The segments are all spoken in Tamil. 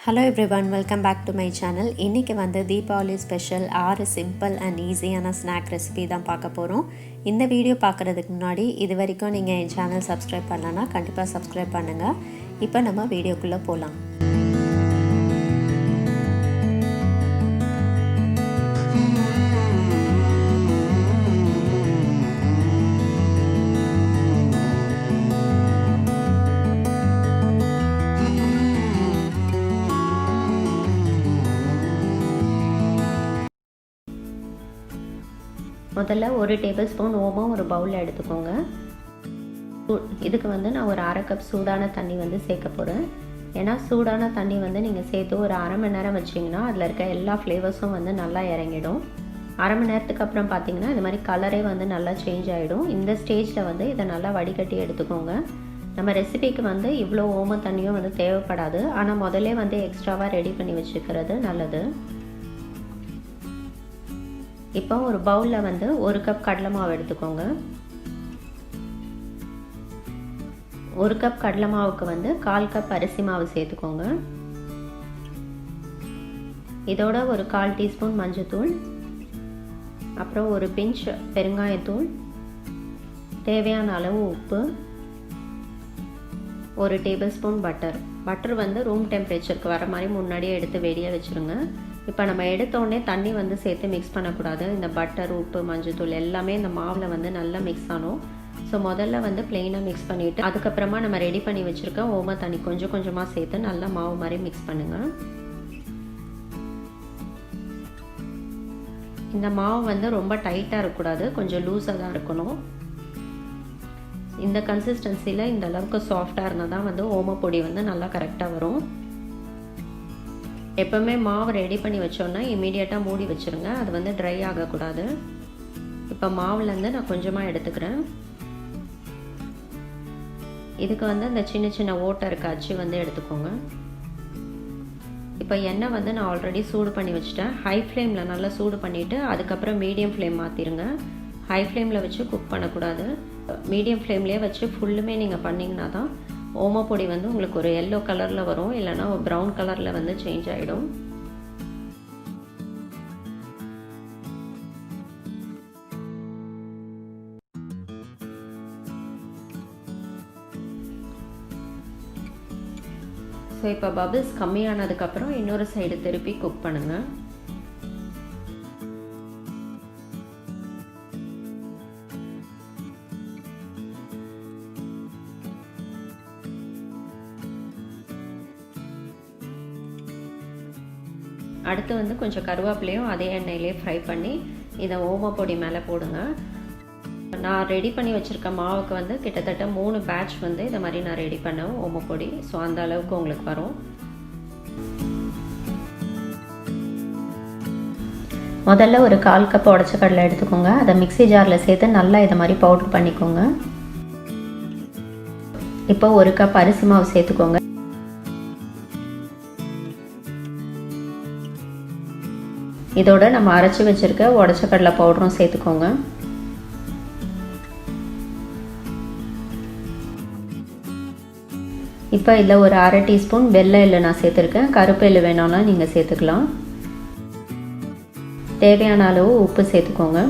Hello everyone, welcome back to my channel. இன்னைக்கு வந்து தீபாவளி ஸ்பெஷல் 6 சிம்பிள் அண்ட் ஈஸியான ஸ்நாக் ரெசிபி தான் பார்க்க போகிறோம். இந்த வீடியோ பார்க்குறதுக்கு முன்னாடி இது வரைக்கும் நீங்கள் என் சேனல் சப்ஸ்கிரைப் பண்ணலன்னா கண்டிப்பாக சப்ஸ்கிரைப் பண்ணுங்கள். இப்போ நம்ம வீடியோக்குள்ளே போகலாம். முதல்ல ஒரு டேபிள் ஸ்பூன் ஓமம் ஒரு பவுலில் எடுத்துக்கோங்க. இதுக்கு வந்து நான் ஒரு அரை கப் சூடான தண்ணி வந்து சேர்க்க போகிறேன். ஏன்னா சூடான தண்ணி வந்து நீங்கள் சேர்த்து ஒரு அரை மணி நேரம் வச்சிங்கன்னா அதில் இருக்க எல்லா ஃப்ளேவர்ஸும் வந்து நல்லா இறங்கிடும். அரை மணி நேரத்துக்கு அப்புறம் பார்த்திங்கன்னா இது மாதிரி கலரே வந்து நல்லா சேஞ்ச் ஆகிடும். இந்த ஸ்டேஜில் வந்து இதை நல்லா வடிகட்டி எடுத்துக்கோங்க. நம்ம ரெசிபிக்கு வந்து இவ்வளோ ஓம தண்ணியும் வந்து தேவைப்படாது. ஆனால் முதல்ல வந்து எக்ஸ்ட்ராவாக ரெடி பண்ணி வச்சுக்கிறது நல்லது. இப்போ ஒரு பவுலில் வந்து ஒரு கப் கடலை மாவு எடுத்துக்கோங்க. ஒரு கப் கடலை மாவுக்கு வந்து 1/4 கப் அரிசி மாவு சேர்த்துக்கோங்க. இதோட ஒரு 1/4 டீஸ்பூன் மஞ்சள்தூள், அப்புறம் ஒரு பிஞ்ச் பெருங்காயத்தூள், தேவையான அளவு உப்பு, ஒரு டேபிள் ஸ்பூன் பட்டர் வந்து ரூம் டெம்பரேச்சருக்கு வர மாதிரி முன்னாடியே எடுத்து வெளியே வச்சுருங்க. இப்போ நம்ம எடுத்தோடனே தண்ணி வந்து சேர்த்து மிக்ஸ் பண்ணக்கூடாது. இந்த பட்டர், உப்பு, மஞ்சள்தூள் எல்லாமே இந்த மாவில் வந்து நல்லா மிக்ஸ் ஆகும். ஸோ முதல்ல வந்து ப்ளெயினாக மிக்ஸ் பண்ணிவிட்டு அதுக்கப்புறமா நம்ம ரெடி பண்ணி வச்சுருக்க ஓம தண்ணி கொஞ்சம் கொஞ்சமாக சேர்த்து நல்லா மாவு மாதிரி மிக்ஸ் பண்ணுங்கள். இந்த மாவு வந்து ரொம்ப டைட்டாக இருக்கக்கூடாது, கொஞ்சம் லூஸாக தான் இருக்கணும். இந்த கன்சிஸ்டன்சியில் இந்த அளவுக்கு சாஃப்டாக இருந்தால் தான் வந்து ஓமப்பொடி வந்து நல்லா கரெக்டாக வரும். எப்போவுமே மாவு ரெடி பண்ணி வச்சோன்னா இமீடியட்டாக மூடி வச்சுருங்க, அது வந்து ட்ரை ஆகக்கூடாது. இப்போ மாவுலேருந்து நான் கொஞ்சமாக எடுத்துக்கிறேன். இதுக்கு வந்து இந்த சின்ன சின்ன ஓட்டை இருக்க அச்சு வந்து எடுத்துக்கோங்க. இப்போ எண்ணெய் வந்து நான் ஆல்ரெடி சூடு பண்ணி வச்சுட்டேன். ஹை ஃப்ளேமில் நல்லா சூடு பண்ணிவிட்டு அதுக்கப்புறம் மீடியம் ஃப்ளேம் மாற்றிடுங்க. ஹை ஃப்ளேமில் வச்சு குக் பண்ணக்கூடாது. மீடியம் ஃப்ளேம்லேயே வச்சு ஃபுல்லுமே நீங்கள் பண்ணிங்கன்னா தான் ஓமப்பொடி வந்து உங்களுக்கு ஒரு எல்லோ கலரில் வரும், இல்லைனா ஒரு ப்ரௌன் கலரில் வந்து சேஞ்ச் ஆகிடும். ஸோ இப்போ பபிள்ஸ் கம்மியானதுக்கப்புறம் இன்னொரு சைடு திருப்பி குக் பண்ணுங்கள். அடுத்து வந்து கொஞ்சம் கருவேப்பிலையும் அதே எண்ணெயிலே ஃப்ரை பண்ணி இதை ஓமப்பொடி மேலே போடுங்க. நான் ரெடி பண்ணி வச்சுருக்க மாவுக்கு வந்து கிட்டத்தட்ட 3 பேட்ச் வந்து இதை மாதிரி நான் ரெடி பண்ணேன் ஓமப்பொடி. ஸோ அந்த அளவுக்கு உங்களுக்கு வரும். முதல்ல ஒரு 1/4 கப் உடச்ச கடலை எடுத்துக்கோங்க. அதை மிக்ஸி ஜாரில் சேர்த்து நல்லா இதை மாதிரி பவுடர் பண்ணிக்கோங்க. இப்போ 1 கப் அரிசி மாவு சேர்த்துக்கோங்க. இதோட நம்ம அரைச்சி வச்சுருக்க உடச்ச கடலை பவுடரும் சேர்த்துக்கோங்க. இப்போ இதில் ஒரு அரை டீஸ்பூன் வெள்ளை எள்ளு நான் சேர்த்துருக்கேன். கருப்பு எள்ளு வேணாலும் நீங்கள் சேர்த்துக்கலாம். தேவையான அளவு உப்பு சேர்த்துக்கோங்க.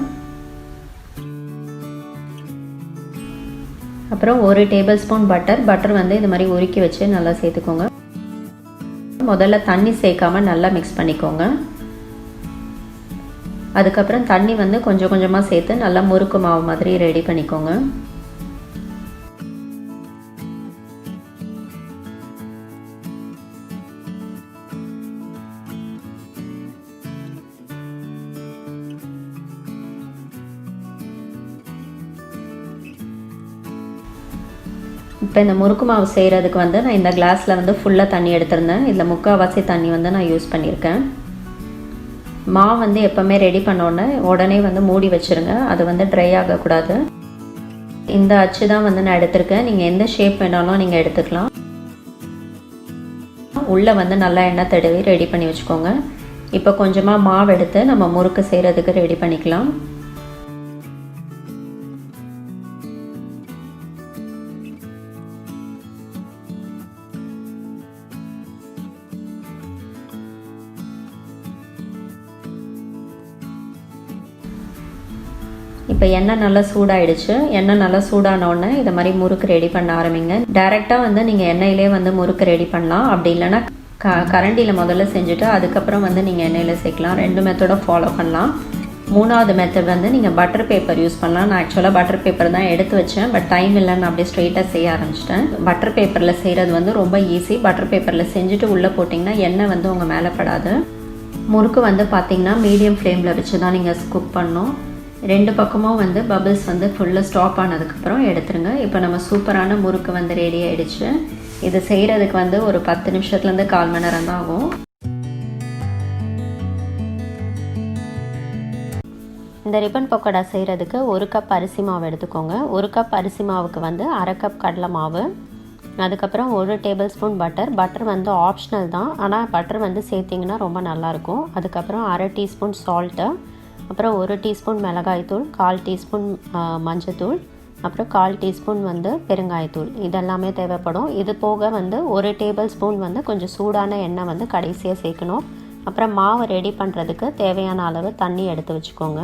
அப்புறம் ஒரு டேபிள் ஸ்பூன் பட்டர் வந்து இது மாதிரி உருக்கி வச்சு நல்லா சேர்த்துக்கோங்க. முதல்ல தண்ணி சேர்க்காமல் நல்லா மிக்ஸ் பண்ணிக்கோங்க. அதுக்கப்புறம் தண்ணி வந்து கொஞ்சம் கொஞ்சமாக சேர்த்து நல்லா முறுக்கு மாவு மாதிரி ரெடி பண்ணிக்கோங்க. இப்போ இந்த முறுக்கு மாவு செய்கிறதுக்கு வந்து நான் இந்த கிளாஸில் வந்து ஃபுல்லாக தண்ணி எடுத்திருந்தேன். இதில் 3/4 தண்ணி வந்து நான் யூஸ் பண்ணியிருக்கேன். மாவு வந்து எப்போவுமே ரெடி பண்ணோன்னே உடனே வந்து மூடி வச்சுருங்க, அது வந்து ட்ரை ஆகக்கூடாது. இந்த அச்சு தான் வந்து நான் எடுத்திருக்கேன். நீங்கள் எந்த ஷேப் வேணாலும் நீங்கள் எடுத்துக்கலாம். உள்ளே வந்து நல்லா எண்ணெய் தடவி ரெடி பண்ணி வச்சுக்கோங்க. இப்போ கொஞ்சமாக மாவு எடுத்து நம்ம முறுக்கு செய்கிறதுக்கு ரெடி பண்ணிக்கலாம். இப்போ எண்ணெய் நல்லா சூடாயிடுச்சு. எண்ணெய் நல்லா சூடானோடனே இதை மாதிரி முறுக்கு ரெடி பண்ண ஆரம்பிங்க. டைரெக்டாக வந்து நீங்கள் எண்ணெயிலே வந்து முறுக்கு ரெடி பண்ணலாம். அப்படி இல்லைன்னா கரண்டியில் முதல்ல செஞ்சுட்டு அதுக்கப்புறம் வந்து நீங்கள் எண்ணெயில் சேர்க்கலாம். 2 மெத்தடை ஃபாலோ பண்ணலாம். 3வது மெத்தட் வந்து நீங்கள் பட்டர் பேப்பர் யூஸ் பண்ணலாம். நான் ஆக்சுவலாக பட்டர் பேப்பர் தான் எடுத்து வச்சேன். பட் டைம் இல்லை, நான் அப்படியே ஸ்ட்ரெயிட்டாக செய்ய ஆரம்பிச்சிட்டேன். பட்டர் பேப்பரில் செய்கிறது வந்து ரொம்ப ஈஸி. பட்டர் பேப்பரில் செஞ்சுட்டு உள்ளே போட்டிங்கன்னா எண்ணெய் வந்து உங்கள் மேலே படாது. முறுக்கு வந்து பார்த்திங்கன்னா மீடியம் ஃப்ளேமில் வச்சு தான் நீங்கள் குக் பண்ணணும். 2 பக்கமும் வந்து பபிள்ஸ் வந்து ஃபுல்லாக ஸ்டாப் ஆனதுக்கப்புறம் எடுத்துருங்க. இப்போ நம்ம சூப்பரான முறுக்கு வந்து ரெடி ஆகிடுச்சு. இது செய்கிறதுக்கு வந்து ஒரு 10 நிமிஷத்துலேருந்து 1/4 மணி நேரம் தான் ஆகும். இந்த ரிப்பன் பக்கோடா செய்கிறதுக்கு 1 கப் அரிசி மாவு எடுத்துக்கோங்க. 1 கப் அரிசி மாவுக்கு வந்து 1/2 கப் கடலை மாவு, அதுக்கப்புறம் 1 டேபிள் ஸ்பூன் பட்டர் வந்து ஆப்ஷனல் தான், ஆனால் பட்டர் வந்து சேர்த்திங்கன்னா ரொம்ப நல்லாயிருக்கும். அதுக்கப்புறம் 1/2 டீஸ்பூன் சால்ட்டு, அப்புறம் 1 டீஸ்பூன் மிளகாய்த்தூள், 1/4 டீஸ்பூன் மஞ்சத்தூள், அப்புறம் 1/4 டீஸ்பூன் வந்து பெருங்காயத்தூள். இதெல்லாமே தேவைப்படும். இது போக வந்து 1 டேபிள் ஸ்பூன் வந்து கொஞ்சம் சூடான எண்ணெய் வந்து கடைசியாக சேர்க்கணும். அப்புறம் மாவு ரெடி பண்ணுறதுக்கு தேவையான அளவு தண்ணி எடுத்து வச்சுக்கோங்க.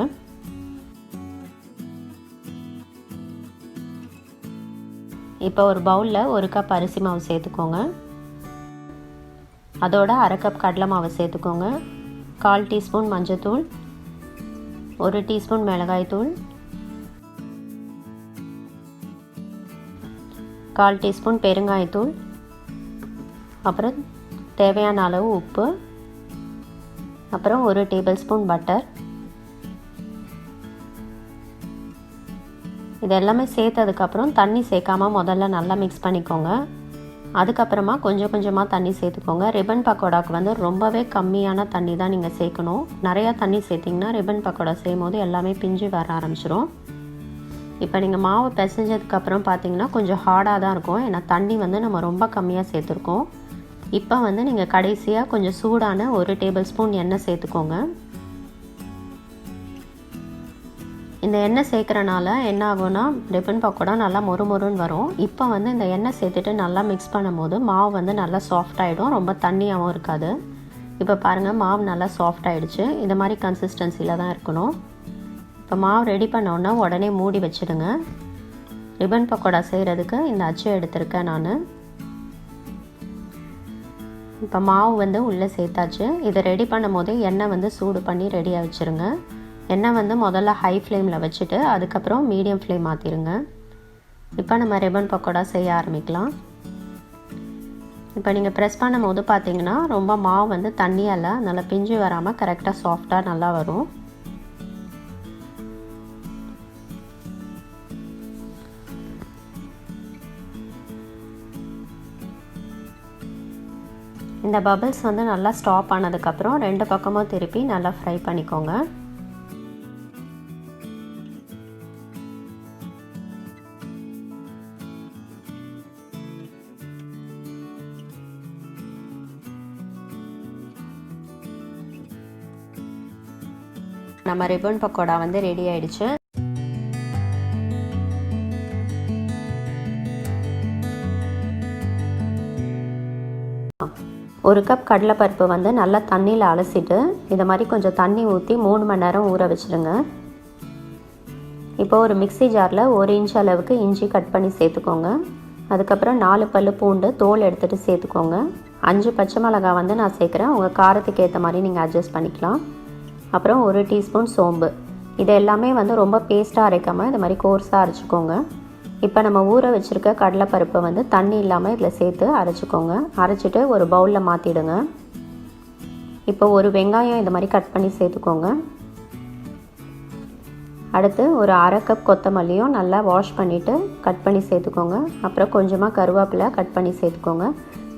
இப்போ ஒரு பவுலில் 1 கப் அரிசி மாவு சேர்த்துக்கோங்க. அதோட 1/2 கப் கடலை மாவு சேர்த்துக்கோங்க. 1/4 டீஸ்பூன் மஞ்சத்தூள், 1 டீஸ்பூன் மிளகாய்த்தூள், 1/4 டீஸ்பூன் பெருங்காயத்தூள், அப்புறம் தேவையான அளவு உப்பு, அப்புறம் 1 டேபிள் ஸ்பூன் பட்டர். இது எல்லாமே சேர்த்ததுக்கப்புறம் தண்ணி சேர்க்காமல் முதல்ல நல்லா மிக்ஸ் பண்ணிக்கோங்க. அதுக்கப்புறமா கொஞ்சம் கொஞ்சமாக தண்ணி சேர்த்துக்கோங்க. ரிப்பன் பக்கோடாவுக்கு வந்து ரொம்பவே கம்மியான தண்ணி தான் நீங்கள் சேர்க்கணும். நிறையா தண்ணி சேர்த்திங்கன்னா ரிப்பன் பக்கோடா செய்யும் போது எல்லாமே பிஞ்சு வர ஆரம்பிச்சிடும். இப்போ நீங்கள் மாவு பிசைஞ்சதுக்கப்புறம் பார்த்தீங்கன்னா கொஞ்சம் ஹார்டாக தான் இருக்கும். ஏன்னா தண்ணி வந்து நம்ம ரொம்ப கம்மியாக சேர்த்துருக்கோம். இப்போ வந்து நீங்கள் கடைசியாக கொஞ்சம் சூடான 1 டேபிள் ஸ்பூன் எண்ணெய் சேர்த்துக்கோங்க. இந்த எண்ணெய் சேர்க்குறனால என்ன ஆகும்னா ரிப்பன் பக்கோடா நல்லா மொறுமொறுன்னு வரும். இப்போ வந்து இந்த எண்ணெய் சேர்த்துட்டு நல்லா மிக்ஸ் பண்ணும்போது மாவு வந்து நல்லா சாஃப்ட் ஆகிடும், ரொம்ப தண்ணியாகவும் இருக்காது. இப்போ பாருங்கள், மாவு நல்லா சாஃப்ட் ஆகிடுச்சு. இந்த மாதிரி கன்சிஸ்டன்சியில் தான் இருக்கணும். இப்போ மாவு ரெடி பண்ணோன்னா உடனே மூடி வச்சுடுங்க. ரிப்பன் பக்கோடா செய்கிறதுக்கு இந்த அச்சு எடுத்திருக்கேன் நான். இப்போ மாவு வந்து உள்ளே சேர்த்தாச்சு. இதை ரெடி பண்ணும் போதே எண்ணெய் வந்து சூடு பண்ணி ரெடியாக வச்சுருங்க. எண்ணெய் வந்து முதல்ல ஹை ஃப்ளேமில் வச்சுட்டு அதுக்கப்புறம் மீடியம் ஃப்ளேம் மாற்றிடுங்க. இப்போ நம்ம ரிப்பன் பக்கோடா செய்ய ஆரம்பிக்கலாம். இப்போ நீங்கள் ப்ரெஸ் பண்ணும் போது பார்த்தீங்கன்னா ரொம்ப மாவு வந்து தண்ணியாக இல்லை, நல்லா பிஞ்சு வராமல் கரெக்டாக சாஃப்டாக நல்லா வரும். இந்த பபிள்ஸ் வந்து நல்லா ஸ்டாப் ஆனதுக்கப்புறம் 2 பக்கமும் திருப்பி நல்லா ஃப்ரை பண்ணிக்கோங்க. நம்ம ரிப்பன் பக்கோடா வந்து ரெடி ஆயிடுச்சு. ஒரு கப் கடலைப்பருப்பு வந்து நல்லா தண்ணியில் அலசிட்டு இதை மாதிரி கொஞ்சம் தண்ணி ஊற்றி 3 மணி நேரம் ஊற வச்சுருங்க. இப்போ ஒரு மிக்ஸி ஜாரில் 1 இன்ச் அளவுக்கு இஞ்சி கட் பண்ணி சேர்த்துக்கோங்க. அதுக்கப்புறம் 4 பல்லு பூண்டு தோல் எடுத்துகிட்டு சேர்த்துக்கோங்க. 5 பச்சை மிளகாய் வந்து நான் சேர்க்குறேன். உங்கள் காரத்துக்கு ஏற்ற மாதிரி நீங்கள் அட்ஜஸ்ட் பண்ணிக்கலாம். அப்புறம் 1 டீஸ்பூன் சோம்பு. இது எல்லாமே வந்து ரொம்ப பேஸ்ட்டாக அரைக்காமல் இது மாதிரி கோர்ஸாக அரைச்சிக்கோங்க. இப்போ நம்ம ஊற வச்சுருக்க கடலைப்பருப்பை வந்து தண்ணி இல்லாமல் இதில் சேர்த்து அரைச்சிக்கோங்க. அரைச்சிட்டு ஒரு பவுலில் மாற்றிடுங்க. இப்போ ஒரு வெங்காயம் இது மாதிரி கட் பண்ணி சேர்த்துக்கோங்க. அடுத்து ஒரு 1/2 கப் கொத்தமல்லியும் நல்லா வாஷ் பண்ணிவிட்டு கட் பண்ணி சேர்த்துக்கோங்க. அப்புறம் கொஞ்சமாக கருவேப்பிலை கட் பண்ணி சேர்த்துக்கோங்க.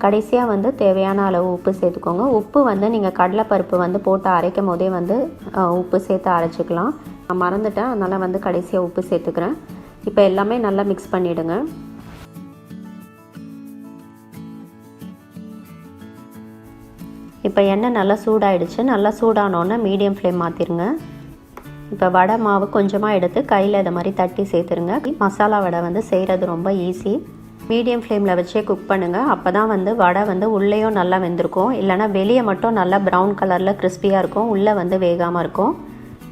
கடைசியாக வந்து தேவையான அளவு உப்பு சேர்த்துக்கோங்க. உப்பு வந்து நீங்கள் கடலைப்பருப்பு வந்து போட்டு அரைக்கும் போதே வந்து உப்பு சேர்த்து அரைச்சிக்கலாம். நான் மறந்துட்டேன், அதனால் வந்து கடைசியாக உப்பு சேர்த்துக்கிறேன். இப்போ எல்லாமே நல்லா மிக்ஸ் பண்ணிவிடுங்க. இப்போ எண்ணெய் நல்லா சூடாயிடுச்சு. நல்லா சூடானோன்னே மீடியம் ஃப்ளேம் மாற்றிடுங்க. இப்போ வடை மாவு கொஞ்சமாக எடுத்து கையில் இதை மாதிரி தட்டி சேர்த்துருங்க. மசாலா வடை வந்து செய்கிறது ரொம்ப ஈஸி. மீடியம் ஃப்ளேமில் வச்சே குக் பண்ணுங்கள். அப்போ தான் வந்து வடை வந்து உள்ளேயும் நல்லா வெந்திருக்கும். இல்லைனா வெளியே மட்டும் நல்லா ப்ரௌன் கலரில் கிறிஸ்பியாக இருக்கும், உள்ளே வந்து வேகாமல் இருக்கும்.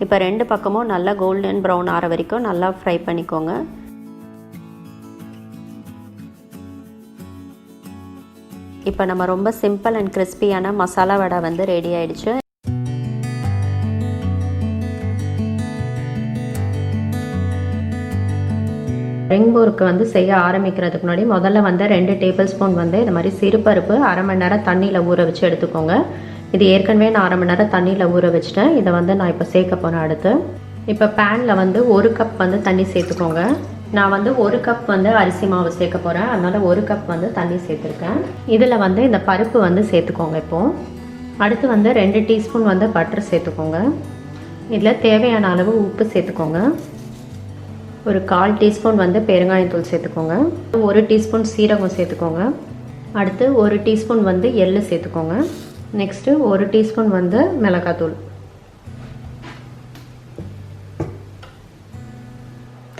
இப்போ 2 பக்கமும் நல்லா கோல்டன் ப்ரௌன் ஆகிற வரைக்கும் நல்லா ஃப்ரை பண்ணிக்கோங்க. இப்போ நம்ம ரொம்ப சிம்பிள் அண்ட் கிறிஸ்பியான மசாலா வடை வந்து ரெடி ஆயிடுச்சு. ரிங்பூருக்கு வந்து செய்ய ஆரம்பிக்கிறதுக்கு முன்னாடி முதல்ல வந்து 2 டேபிள் ஸ்பூன் வந்து இந்த மாதிரி சிறுபருப்பு அரை மணி நேரம் தண்ணியில் ஊற வச்சு எடுத்துக்கோங்க. இது ஏற்கனவே நான் அரை மணி நேரம் தண்ணியில் ஊற வச்சுட்டேன். இதை வந்து நான் இப்போ சேர்க்க போகிறேன். அடுத்து இப்போ பேனில் வந்து 1 கப் வந்து தண்ணி சேர்த்துக்கோங்க. நான் வந்து 1 கப் வந்து அரிசி மாவு சேர்க்க போகிறேன். அதனால் 1 கப் வந்து தண்ணி சேர்த்துருக்கேன். இதில் வந்து இந்த பருப்பு வந்து சேர்த்துக்கோங்க. இப்போது அடுத்து வந்து 2 டீஸ்பூன் வந்து பட்டர் சேர்த்துக்கோங்க. இதில் தேவையான அளவு உப்பு சேர்த்துக்கோங்க. ஒரு 1/4 டீஸ்பூன் வந்து பெருங்காயத்தூள் சேர்த்துக்கோங்க. 1 டீஸ்பூன் சீரகம் சேர்த்துக்கோங்க. அடுத்து 1 டீஸ்பூன் வந்து எள்ளு சேர்த்துக்கோங்க. நெக்ஸ்ட்டு 1 டீஸ்பூன் வந்து மிளகாத்தூள்.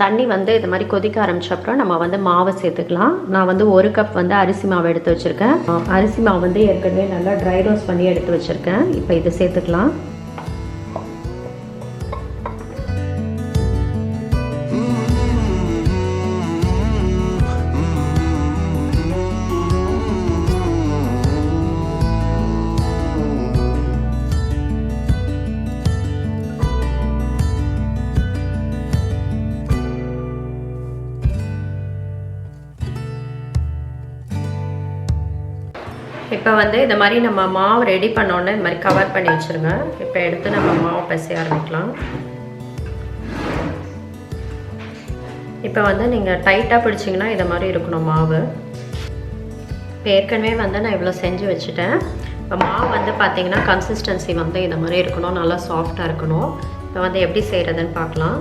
தண்ணி வந்து இது மாதிரி கொதிக்க ஆரம்பிச்ச அப்புறம் நம்ம வந்து மாவை சேர்த்துக்கலாம். நான் வந்து 1 கப் வந்து அரிசி மாவு எடுத்து வச்சுருக்கேன். அரிசி மாவு வந்து ஏற்கனவே நல்லா ட்ரை ரோஸ்ட் பண்ணி எடுத்து வச்சுருக்கேன். இப்போ இதை சேர்த்துக்கலாம். இப்போ வந்து இந்த மாதிரி நம்ம மாவு ரெடி பண்ணோன்னே இந்த மாதிரி கவர் பண்ணி வச்சுருங்க. இப்போ எடுத்து நம்ம மாவு பிசைய ஆரம்பிக்கலாம். இப்போ வந்து நீங்கள் டைட்டாக பிடிச்சிங்கன்னா இதை மாதிரி இருக்கணும் மாவு. இப்போ ஏற்கனவே வந்து நான் இவ்வளோ செஞ்சு வச்சுட்டேன். இப்போ மாவு வந்து பார்த்திங்கன்னா கன்சிஸ்டன்சி வந்து இந்த மாதிரி இருக்கணும், நல்லா சாஃப்டாக இருக்கணும். இப்போ வந்து எப்படி செய்கிறதுன்னு பார்க்கலாம்.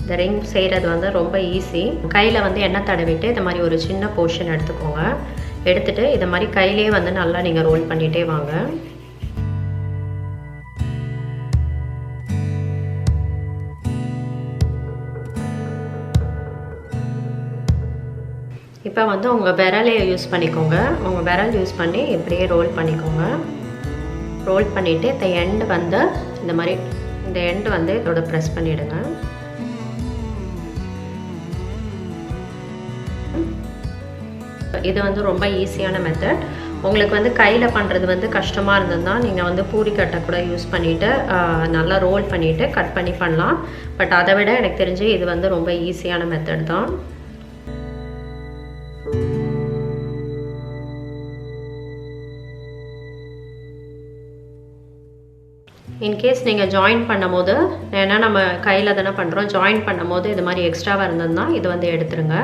இந்த ரிங் செய்கிறது வந்து ரொம்ப ஈஸி. கையில் வந்து எண்ணெய் தடவிட்டு இந்த மாதிரி ஒரு சின்ன போர்ஷன் எடுத்துக்கோங்க. எடுத்துகிட்டு இதை மாதிரி கையிலே வந்து நல்லா நீங்கள் ரோல் பண்ணிகிட்டே வாங்க. இப்போ வந்து உங்கள் விரலையை யூஸ் பண்ணிக்கோங்க. உங்கள் விரல் யூஸ் பண்ணி இப்படியே ரோல் பண்ணிக்கோங்க. ரோல் பண்ணிவிட்டு இந்த எண்டு வந்து இந்த மாதிரி இந்த எண்டு வந்து இதோட ப்ரெஸ் பண்ணிவிடுங்க. இது வந்து ரொம்ப ஈஸியான மெத்தட். உங்களுக்கு வந்து கையில் பண்ணுறது வந்து கஷ்டமாக இருந்ததுன்னா நீங்கள் வந்து பூரிக்கட்டை கூட யூஸ் பண்ணிவிட்டு நல்லா ரோல் பண்ணிவிட்டு கட் பண்ணி பண்ணலாம். பட் அதை விட எனக்கு தெரிஞ்சு இது வந்து ரொம்ப ஈஸியான மெத்தட் தான். இன்கேஸ் நீங்கள் ஜாயின் பண்ணும் போது, ஏன்னா நம்ம கையில் தானே பண்ணுறோம், ஜாயின் பண்ணும் போது இது மாதிரி எக்ஸ்ட்ராவாக இருந்ததுன்னா இது வந்து எடுத்துருங்க.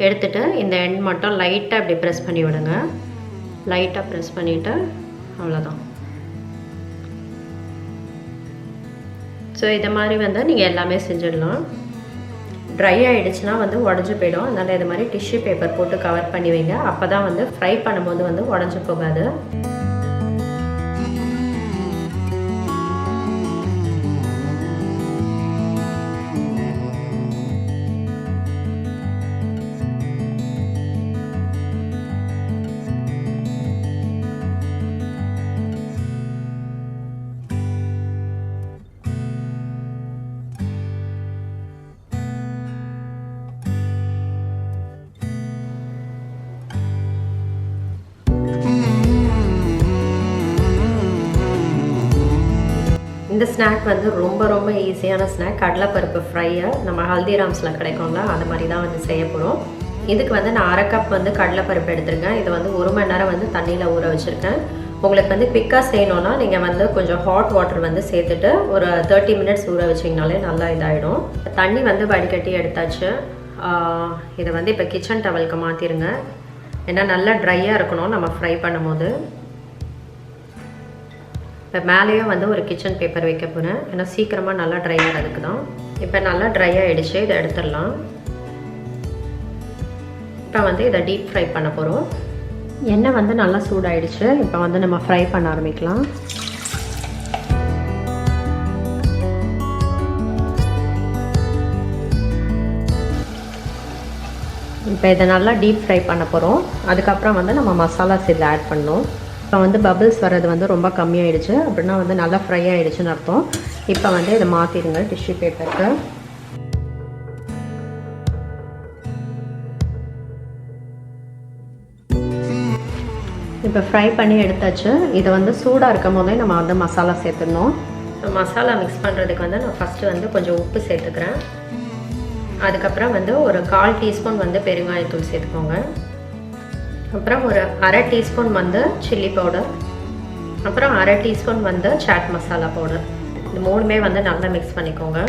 எடுத்துகிட்டு இந்த எண்ட் மட்டும் லைட்டாக இப்படி ப்ரெஸ் பண்ணி விடுங்க. லைட்டாக ப்ரெஸ் பண்ணிவிட்டு அவ்வளோதான். ஸோ இதை மாதிரி வந்து நீங்கள் எல்லாமே செஞ்சிடலாம். ட்ரை ஆகிடுச்சுன்னா வந்து உடஞ்சி போயிடும். அதனால் இது மாதிரி டிஷ்யூ பேப்பர் போட்டு கவர் பண்ணி வைங்க. அப்போ தான் வந்து ஃப்ரை பண்ணும்போது வந்து உடஞ்சி போகாது. இந்த ஸ்நாக் வந்து ரொம்ப ரொம்ப ஈஸியான ஸ்நாக். கடலைப்பருப்பு ஃப்ரையை நம்ம ஹல்திராம்ஸில் கிடைக்கும்ல, அது மாதிரி தான் வந்து செய்ய போகிறோம். இதுக்கு வந்து நான் 1/2 கப் வந்து கடலைப்பருப்பு எடுத்துருக்கேன். இதை வந்து 1 மணி நேரம் வந்து தண்ணியில் ஊற வச்சுருக்கேன். உங்களுக்கு வந்து குவிக்காக செய்யணுன்னா நீங்கள் வந்து கொஞ்சம் ஹாட் வாட்டர் வந்து சேர்த்துட்டு ஒரு 30 மினிட்ஸ் ஊற வச்சிங்கனாலே நல்லா இதாகிடும். தண்ணி வந்து வடிகட்டி எடுத்தாச்சு. இதை வந்து இப்போ கிச்சன் டவலுக்கு மாற்றிடுங்க. ஏன்னா நல்லா ட்ரையாக இருக்கணும் நம்ம ஃப்ரை பண்ணும்போது. இப்போ மேலேயும் வந்து ஒரு கிச்சன் பேப்பர் வைக்க போகிறேன். ஏன்னா சீக்கிரமாக நல்லா ட்ரை ஆகிறதுக்கு தான். இப்போ நல்லா ட்ரை ஆகிடுச்சு. இதை எடுத்துடலாம். இப்போ வந்து இதை டீப் ஃப்ரை பண்ண போகிறோம். எண்ணெய் வந்து நல்லா சூடாயிடுச்சு. இப்போ வந்து நம்ம ஃப்ரை பண்ண ஆரம்பிக்கலாம். இப்போ இதை நல்லா டீப் ஃப்ரை பண்ண போகிறோம். அதுக்கப்புறம் வந்து நம்ம மசாலாஸ் இதில் ஆட் பண்ணணும். இப்போ வந்து பபிள்ஸ் வர்றது வந்து ரொம்ப கம்மியாயிடுச்சு. அப்படின்னா வந்து நல்லா ஃப்ரை ஆகிடுச்சுன்னு அர்த்தம். இப்போ வந்து இதை மாற்றிடுங்க டிஷ்யூ பேப்பருக்கு. இப்போ ஃப்ரை பண்ணி எடுத்தாச்சு. இதை வந்து சூடாக இருக்கும் போதே நம்ம வந்து மசாலா சேர்த்துடணும். மசாலா மிக்ஸ் பண்ணுறதுக்கு வந்து நான் ஃபஸ்ட்டு வந்து கொஞ்சம் உப்பு சேர்த்துக்கிறேன். அதுக்கப்புறம் வந்து ஒரு 1/4 டீஸ்பூன் வந்து பெருங்காயத்தூள் சேர்த்துக்கோங்க. அப்புறம் ஒரு 1/2 டீஸ்பூன் வந்து சில்லி பவுடர், அப்புறம் 1/2 டீஸ்பூன் வந்து சாட் மசாலா பவுடர். இது மூணுமே வந்து நல்லா மிக்ஸ் பண்ணிக்கோங்க.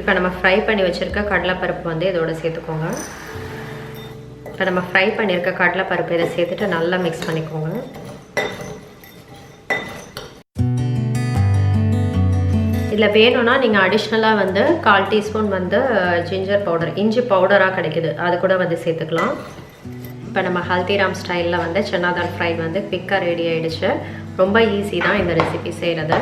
இப்போ நம்ம ஃப்ரை பண்ணி வச்சுருக்க கடலைப்பருப்பு வந்து இதோட சேர்த்துக்கோங்க. இப்போ நம்ம ஃப்ரை பண்ணியிருக்க கடலைப்பருப்பு இதை சேர்த்துட்டு நல்லா மிக்ஸ் பண்ணிக்கோங்க. இதில் வேணும்னா நீங்கள் அடிஷ்னலாக வந்து 1/4 டீஸ்பூன் வந்து ஜிஞ்சர் பவுடர், இஞ்சி பவுடராக கிடைக்குது, அது கூட வந்து சேர்த்துக்கலாம். இப்போ நம்ம ஹல்திராம் ஸ்டைலில் வந்து சன்னா தால் ஃப்ரை வந்து குவிக்காக ரெடி ஆகிடுச்சு. ரொம்ப ஈஸி தான் இந்த ரெசிபி செய்கிறது.